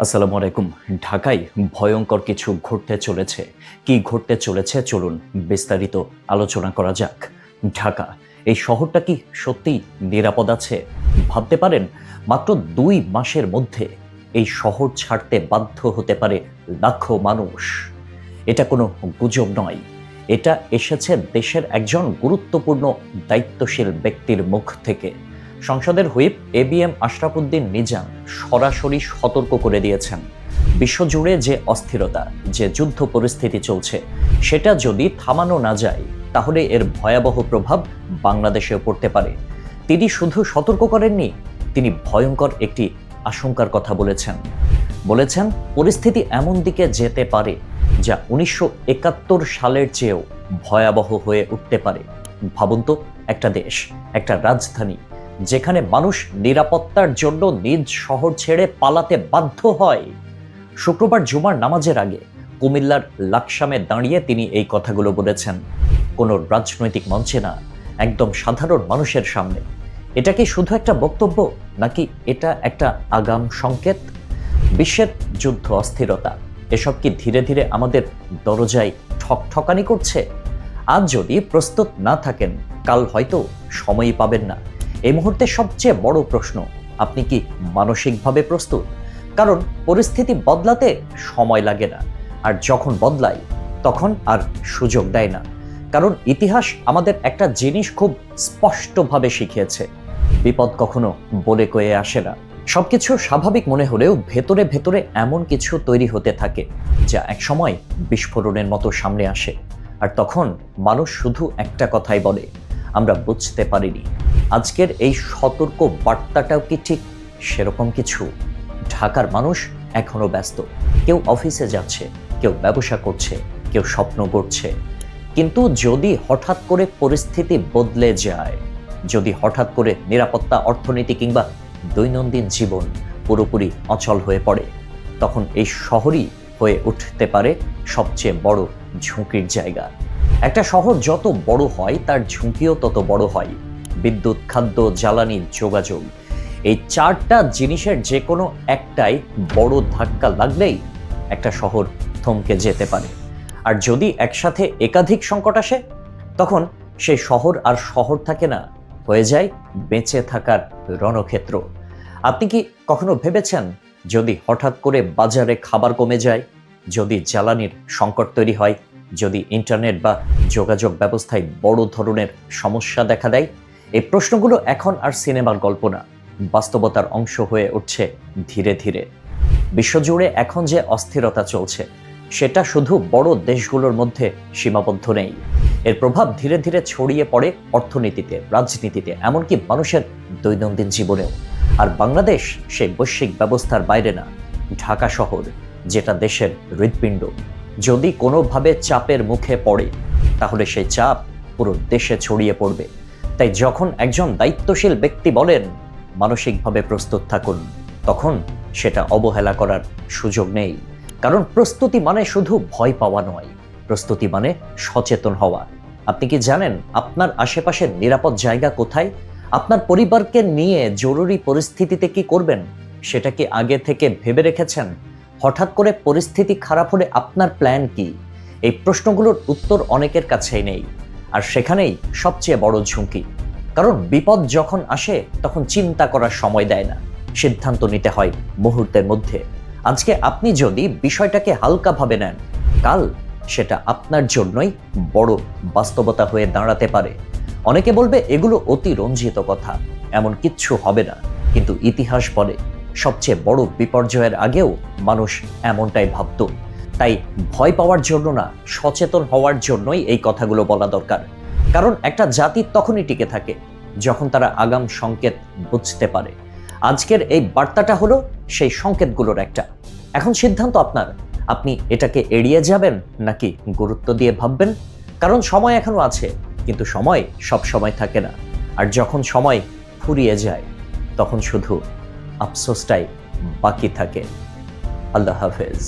আসসালামু আলাইকুম। ঢাকায় ভয়ঙ্কর কিছু ঘটতে চলেছে। কি ঘটতে চলেছে চলুন বিস্তারিত আলোচনা করা যাক। ঢাকা, এই শহরটা কি সত্যিই নিরাপদ আছে? ভাবতে পারেন, মাত্র 2 মাসের মধ্যে এই শহর ছাড়তে বাধ্য হতে পারে লাখো মানুষ। এটা কোনো গুজব নয়, এটা এসেছে দেশের একজন গুরুত্বপূর্ণ দায়িত্বশীল ব্যক্তির মুখ থেকে। সংসদের হুইপ এবিএম আশরাফ উদ্দিন নিজাম সরাসরি সতর্ক করে দিয়েছেন, বিশ্বজুড়ে যে অস্থিরতা, যে যুদ্ধ পরিস্থিতি চলছে, সেটা যদি থামানো না যায় তাহলে এর ভয়াবহ প্রভাব বাংলাদেশেও পড়তে পারে। তিনি শুধু সতর্ক করেননি, তিনি ভয়ঙ্কর একটি আশঙ্কার কথা বলেছেন পরিস্থিতি এমন দিকে যেতে পারে যা 1971 সালের চেয়েও ভয়াবহ হয়ে উঠতে পারে। ভাবুন তো, একটা দেশ, একটা রাজধানী যেখানে মানুষ নিরাপত্তার জন্য নিজ শহর ছেড়ে পালাতে বাধ্য হয়। শুক্রবার জুমার নামাজের আগে কুমিল্লার লাকসামে দাঁড়িয়ে তিনি এই কথাগুলো বলেছেন, কোনো রাজনৈতিক মঞ্চে না, একদম সাধারণ মানুষের সামনে। এটা কি শুধু একটা বক্তব্য, নাকি এটা একটা আগাম সংকেত? বিশ্বের যুদ্ধ, অস্থিরতা, এসব কি ধীরে ধীরে আমাদের দরজায় ঠকঠকানি করছে? আজ যদি প্রস্তুত না থাকেন, কাল হয়তো সময়ই পাবেন না। এই মুহূর্তে সবচেয়ে বড় প্রশ্ন, আপনি কি মানসিকভাবে প্রস্তুত? কারণ পরিস্থিতি বদলাতে সময় লাগে না, আর যখন বদলায় তখন আর সুযোগ দেয় না। কারণ ইতিহাস আমাদের একটা জিনিস খুব স্পষ্টভাবে শিখিয়েছে, বিপদ কখনো বলে কয়ে আসে না। সবকিছু স্বাভাবিক মনে হলেও ভেতরে ভেতরে এমন কিছু তৈরি হতে থাকে যা একসময় বিস্ফোরণের মতো সামনে আসে। আর তখন মানুষ শুধু একটা কথাই বলে, আমরা বুঝতে পারিনি। আজকের এই সতর্ক বার্তাটাও কি ঠিক সেরকম কিছু? ঢাকার মানুষ এখনো ব্যস্ত, কেউ অফিসে যাচ্ছে, কেউ ব্যবসা করছে, কেউ স্বপ্ন গড়ছে। কিন্তু যদি হঠাৎ করে পরিস্থিতি বদলে যায়, যদি হঠাৎ করে নিরাপত্তা, অর্থনীতি কিংবা দৈনন্দিন জীবন পুরোপুরি অচল হয়ে পড়ে, তখন এই শহরই হয়ে উঠতে পারে সবচেয়ে বড় ঝুঁকির জায়গা। একটা শহর যত বড় হয় তার ঝুঁকিও তত বড় হয়। বিদ্যুৎ, খাদ্য, জ্বালানি, যোগাযোগ, এই 4টা জিনিসের যে কোনো একটাই বড় ধাক্কা লাগলেই একটা শহর থমকে যেতে পারে। আর যদি একসাথে একাধিক সংকট আসে, তখন সেই শহর আর শহর থাকে না, হয়ে যায় বেঁচে থাকার রণক্ষেত্র। আপনি কি কখনো ভেবেছেন, যদি হঠাৎ করে বাজারে খাবার কমে যায়, যদি জ্বালানির সংকট তৈরি হয়, যদি ইন্টারনেট বা যোগাযোগ ব্যবস্থায় বড় ধরনের সমস্যা দেখা দেয়? এই প্রশ্নগুলো এখন আর সিনেমার গল্প না, বাস্তবতার অংশ হয়ে উঠছে ধীরে ধীরে। বিশ্বজুড়ে এখন যে অস্থিরতা চলছে, সেটা শুধু বড় দেশগুলোর মধ্যে সীমাবদ্ধ নেই। এর প্রভাব ধীরে ধীরে ছড়িয়ে পড়ে অর্থনীতিতে, রাজনীতিতে, এমনকি মানুষের দৈনন্দিন জীবনেও। আর বাংলাদেশ সেই বৈশ্বিক ব্যবস্থার বাইরে না। ঢাকা শহর, যেটা দেশের হৃৎপিণ্ড, যদি কোনোভাবে চাপের মুখে পড়ে, তাহলে সেই চাপ পুরো দেশে ছড়িয়ে পড়বে। তাই যখন একজন দায়িত্বশীল ব্যক্তি বলেন মানসিকভাবে প্রস্তুত থাকুন, তখন সেটা অবহেলা করার সুযোগ নেই। কারণ প্রস্তুতি মানে শুধু ভয় পাওয়া নয়, প্রস্তুতি মানে সচেতন হওয়া। আপনি কি জানেন আপনার আশেপাশের নিরাপদ জায়গা কোথায়? আপনার পরিবারকে নিয়ে জরুরি পরিস্থিতিতে কি করবেন, সেটা কি আগে থেকে ভেবে রেখেছেন? হঠাৎ করে পরিস্থিতি খারাপ হলে আপনার প্ল্যান কি? এই প্রশ্নগুলোর উত্তর অনেকের কাছেই নেই, আর সেখানেই সবচেয়ে বড় ঝুঁকি। কারণ বিপদ যখন আসে তখন চিন্তা করার সময় দেয় না, সিদ্ধান্ত নিতে হয় মুহূর্তের মধ্যে। আজকে আপনি যদি বিষয়টাকে হালকাভাবে নেন, কাল সেটা আপনার জন্যই বড় বাস্তবতা হয়ে দাঁড়াতে পারে। অনেকে বলবে এগুলো অতি রঞ্জিত কথা, এমন কিচ্ছু হবে না। কিন্তু ইতিহাস বলে, সবচেয়ে বড় বিপর্যয়ের আগেও মানুষ এমনটাই ভাবত। তাই ভয় পাওয়ার জন্য না, সচেতন হওয়ার জন্যই এই কথাগুলো বলা দরকার। কারণ একটা জাতি তখনই টিকে থাকে যখন তারা আগাম সংকেত বুঝতে পারে। আজকের এই বার্তাটা হলো সেই সংকেতগুলোর একটা। এখন সিদ্ধান্ত আপনার, আপনি এটাকে এড়িয়ে যাবেন নাকি গুরুত্ব দিয়ে ভাববেন। কারণ সময় এখনো আছে, কিন্তু সময় সব সময় থাকে না। আর যখন সময় ফুরিয়ে যায়, তখন শুধু আফসোসটাই বাকি থাকে। আল্লাহ হাফেজ।